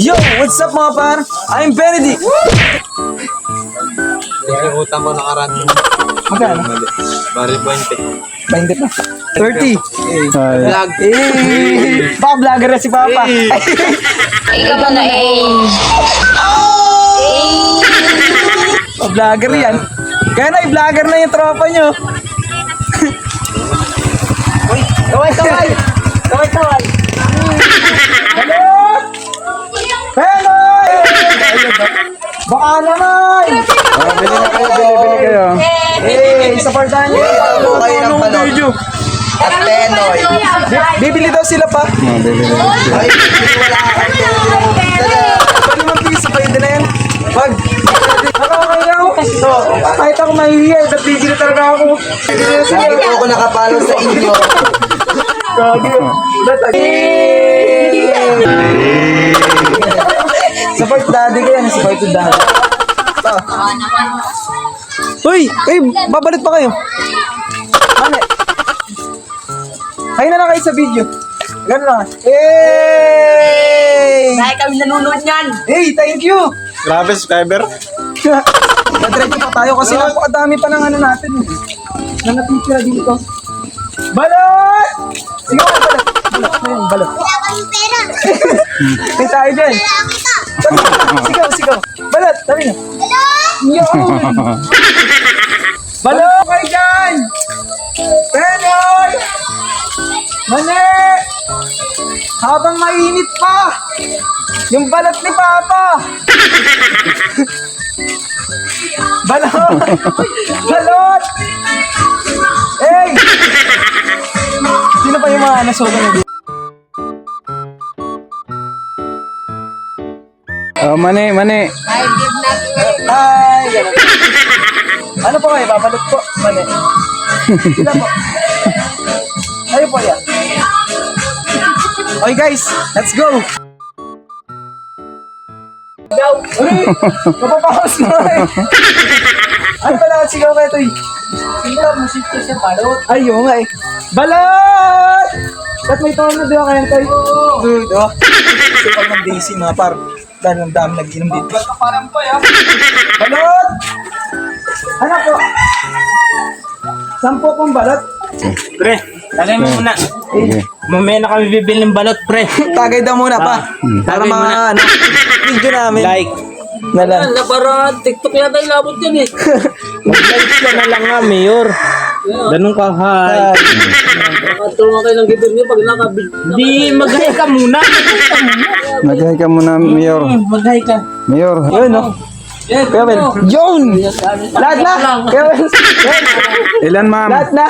Yo, what's up mga par? I'm Benedict. Yung utang ko nakaraan. Magkano? Bari 20. 20 pa. 30. Vlog. Baka vlogger na si Papa. Ikaw ba na Vlogger yan. Kaya na, i-vlogger na yung tropa nyo. Uy, kaway. Kaway. Hello! Hello! Baka naman! Bili kayo. Eh, supportahan nyo. Ano kayo ng balon? At Tenoy. Bibili daw sila pa. Bili. Ay, wala ka. Pwede mag-piso, pwede na yan. Pag, okay na ako. So, kahit ako mahihiya, bibili talaga ako. Lagi po ako nakapalo sa inyo. Support daddy ko yan, support to daddy. Uy, babalit pa kayo. Ano? Kayo na lang kayo sa video. Ganun lang. Hey! Dahil kami nanonood niyan. Hey, thank you! Grabe, subscriber. Nag-ready pa tayo kasi napakadami pa ng ano natin. Na natitira dito. Balot! Sige, balot. Balot. Wala kami pera. May tayo dyan. Sigaw. Balot, sabi na. Yun! Balot kayo dyan! Penoy! Mani! Habang mainit pa! Yung balat ni Papa! Balot! Balot! Hey! Sino pa yung mga nasugan na dito? Oh, mani. Ay! Ganun. Ano po kayo? Babalot po. Mani. Sila po. Ayo po yan. Okay guys, let's go! Uy! Mapapakas na eh! Ano pala ang sigaw kayo ito eh? Sigaw, musik ko sa balot. Ay, yun nga eh. Balot! Ba't may tono doon kayo tayo? Diba? Sipag ng Daisy mga par. Dahil ang dami nag-inom dito. Parang pa ya. Balot! Ano po? 10 pong balot? Pre, tagay mo muna. Sige. Mamaya na kami bibili ng balot, pre. Tagay daw muna pa. Para Tagay mga muna. ano, video namin. Like. Nalan. Na para TikTok yata ilabot yan eh. Mag-like ka na lang nga, Mayor. Ganun ka, hi. Nakatulungan kayo ng gibir niyo pag nakabid. Di, mag-hi ka muna. Nag-hi ka muna, Mayor. Mag-hi ka. Mayor. Yun, no? Kaya well, yun! Lahat na! Kaya well, Ilan, ma'am? lahat na!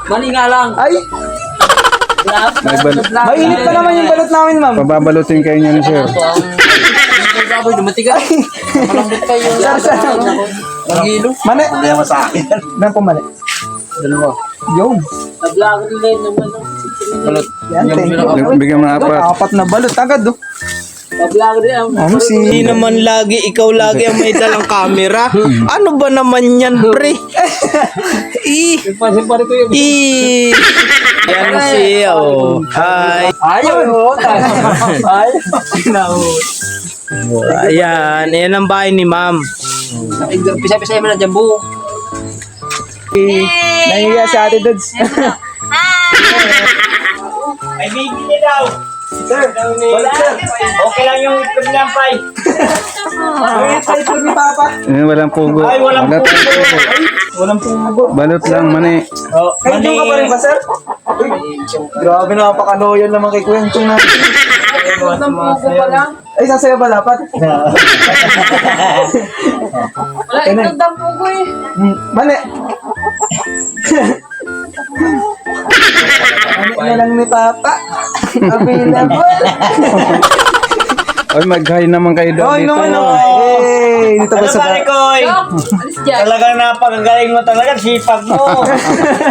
Mali nga lang. Ay! May Mainit pa naman yung balot namin, ma'am. Pababalutin kayo niyan, sir. Saboy, dumatigas. Malambot pa yung Sar. magilo. Mani! Hindi sa akin. Meron po mani. Dalawa. Yun. Nag-vlog rin naman. Balot. Yan, thank you. Bigyan mo ng apat. Apat na balot agad, oh. Nag-vlog rin. Ano si... Hindi naman lagi, ikaw lagi ang may dalang camera. Ano ba naman yan, pre? Simpari ko yung... Yan siya, oh. Hi. Ayun! Ay! Ayan, ayan ang bahay ni ma'am. Pisa-pisa mo na dyan, buo. Nahiya si Ate Dudes. May bibili daw. Sir, balot, sir. Okay lang yung itlog niya, Pai. Ay, sa ito ni Papa. Walang pugo. Ay, walang Balot. pugo. Walang pumagot. Balot lang, mani. Oh, Kayo ka pa rin ba, sir? Uy, grabe, napaka-loyal naman kay Kwentong na. Ay, sasaya ba dapat? Wala, itagdang po ko eh. Mali. Mali na lang ni Papa. Available. Ay, mag-hi naman kayo doon Ay, dito. naman oh. Hey, dito ba Ano sa... pare Koy? Alis dyan. Talagang napakagaling mo talaga, sipag mo.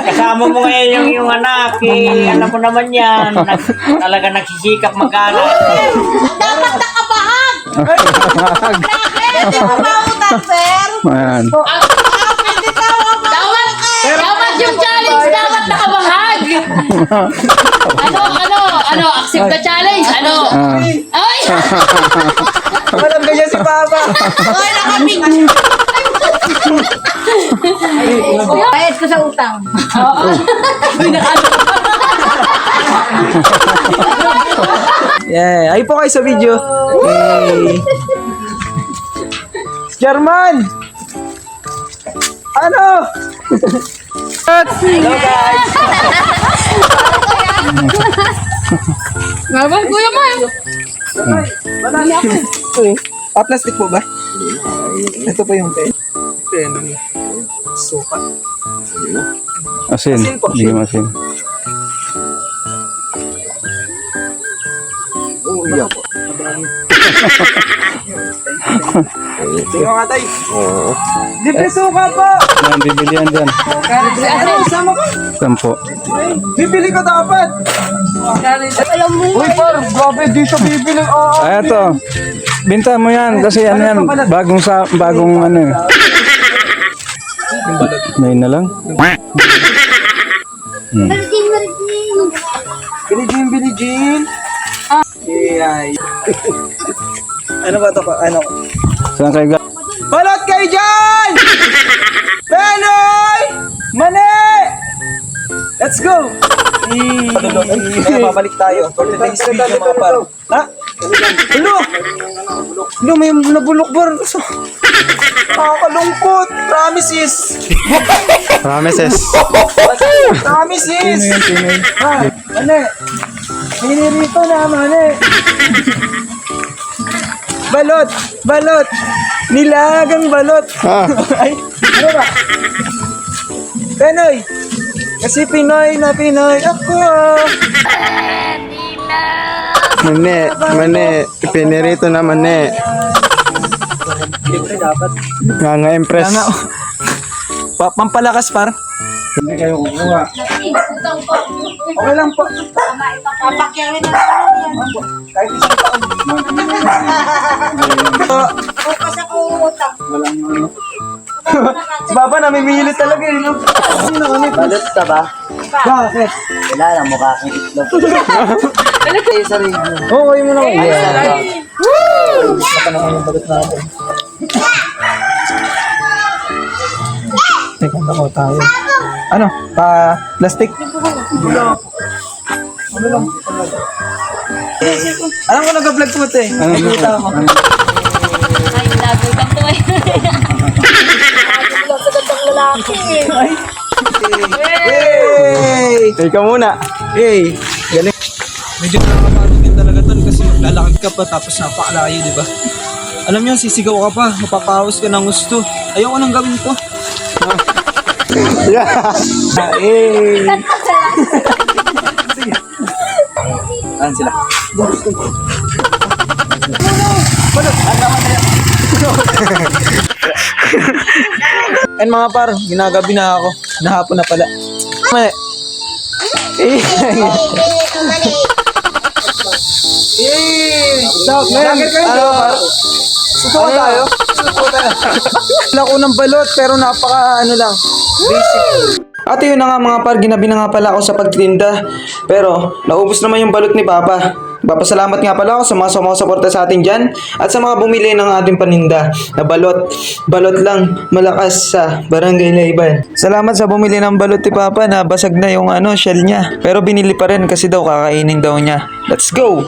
Kasama mo ngayon yung anak, eh, alam mo naman yan. Talaga nagsisikap mag-aral. Dapat nakabahag. Pwede mo mautan, sir. Ayan. Dapat yung challenge, dapat nakabahag. Ano, accept the challenge, ano? Ah. Ay! Walang ganyan si Papa. Ay, nakaping. Bayad ko sa utang. Oo. Yeah, ay po kayo sa video. Hey. German! Ano? Hello guys! Mabal, kuya mo. Wala na ako. Plastic po ba? Ito po yung pen. Pen. Suka. Asin. Asin po. Bigyan mo asin. Oo, iya po. Sige nga tayo. Oo. Libre suka po! Yan, bibili yan dyan. Ano, sama ko? 10. Bibili ko dapat. Alam mo. Uy, par, grabe, di siya bibili. Ay, ito. Binta mo yan kasi ano yan, bagong ano eh. May na lang. Bilijin. Ay. Ano ba ito? Ano? Saan kayo Balot kayo dyan! Penoy! Mani! Let's go! Kaya babalik tayo for today's video mga par. Ha? Bulok! Ano, may nabulok bar. Nakakalungkot. Promises. Promises. Promises. Ha? Mani? Hinirito na, Mani. Balot. Nilagang balot. Ay, ano ba? Penoy. Kasi Pinoy na Pinoy ako. Mane, pinirito na mane. Siyempre dapat. Nga impress. Kaya nga, pampalakas par. Hindi kayo kukuha. Utang po. Okay lang po. Papakyarin na lang. Kahit isang taon. Bukas ako utang. Si Papa namimili talaga eh. No? Balot ka ba? Bakit? Wala lang, mukha kang itlog. Kayo sa radio. Oo, kayo muna ko. Ay, sarap. Napanahon yung bagot natin. Teka, ako tayo. Ano? Plastic? Ano lang? Alam ko nag-vlog po ito eh. Nakikita ako. Ay, nagutang to eh. Sa gandang lalaki. Ay! Hey! Ikaw muna. Hey! Galing. Medyo nakakapagod din talaga tol kasi maglalakad ka pa tapos napakalayo, di ba? Alam niyo, sisigaw ka pa, mapapahawas ka ng gusto. Ayoko nang gawin to. Yeah. Hey! Ayan sila. And mga par, ginagabi na ako. Nahapon na pala. Mali. Stop, man. Ano, par? Susuka tayo? Susuka tayo. Wala ko ng balot, pero napaka ano lang. Basic. At yun na nga mga par, ginabi na nga pala ako sa pagtinda. Pero, naubos naman yung balot ni Papa. Papasalamat nga pala ako sa mga sumusuporta sa atin dyan at sa mga bumili ng ating paninda na balot. Balot lang, malakas sa Barangay Layban. Salamat sa bumili ng balot ni Papa na basag na yung shell niya. Pero binili pa rin kasi daw kakainin daw niya. Let's go!